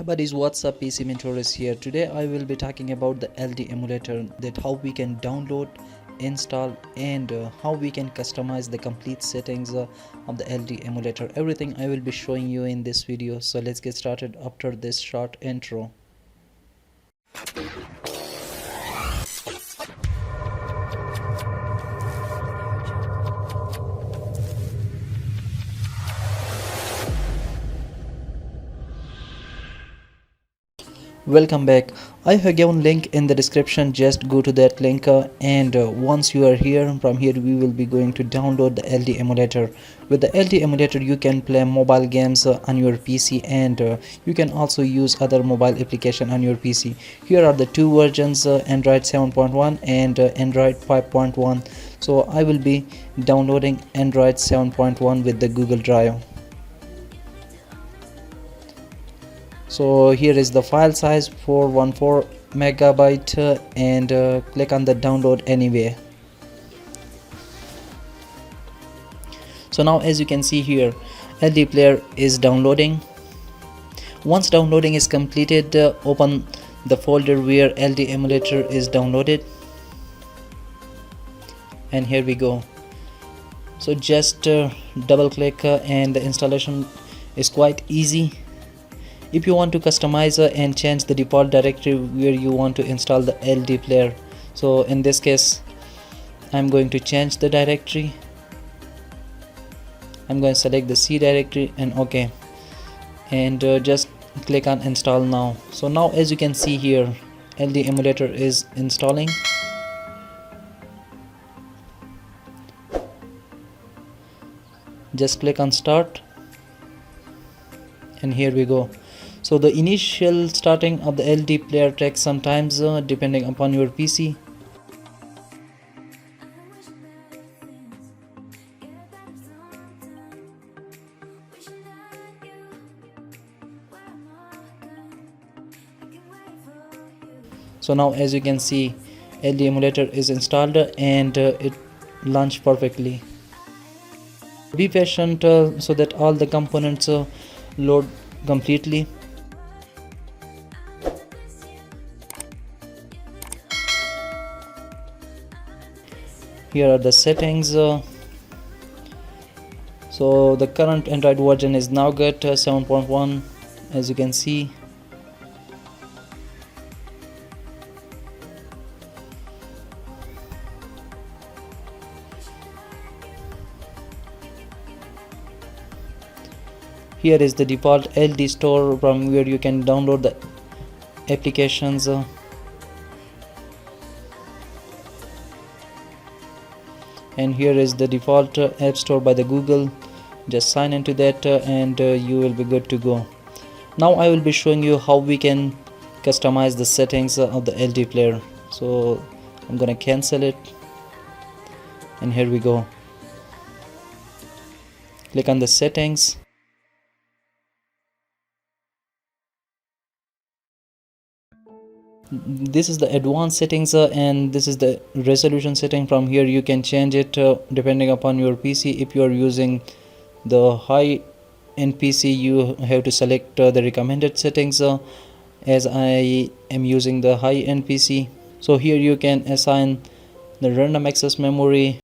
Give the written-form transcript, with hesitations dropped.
Hey buddies, what's up? PC Mentor is here. Today I will be talking about the LD emulator, that how we can download, install and how we can customize the complete settings of the LD emulator. Everything I will be showing you in this video. So let's get started after this short intro. Welcome back. I have given link in the description. Just go to that link and once you are here, from here we will be going to download the LD emulator. With the LD emulator you can play mobile games on your PC and you can also use other mobile application on your PC. Here are the two versions, Android 7.1 and Android 5.1. So I will be downloading Android 7.1 with the Google Drive. So here is the file size, 414 megabyte, and click on the download anyway. So now as you can see here, LDPlayer is downloading. Once downloading is completed, open the folder where LD emulator is downloaded, and here we go. So just double click and the installation is quite easy. If you want to customize and change the default directory where you want to install the LDPlayer, so in this case I'm going to change the directory. I'm going to select the C directory and OK, and just click on install now. So now as you can see here, LD emulator is installing. Just click on start and here we go. So the initial starting of the LDPlayer takes some time depending upon your PC. So now as you can see, LD emulator is installed and it launched perfectly. Be patient so that all the components load completely. Here are the settings. So the current Android version is now good, 7.1, as you can see. Here is the default LD store from where you can download the applications. And here is the default app store by the Google. Just sign into that and you will be good to go. Now I will be showing you how we can customize the settings of the LDPlayer. So I'm gonna cancel it and here we go. Click on the settings. This is the advanced settings and this is the resolution setting. From here you can change it depending upon your PC. If you are using the high end PC, you have to select the recommended settings, as I am using the high end PC. So here you can assign the random access memory.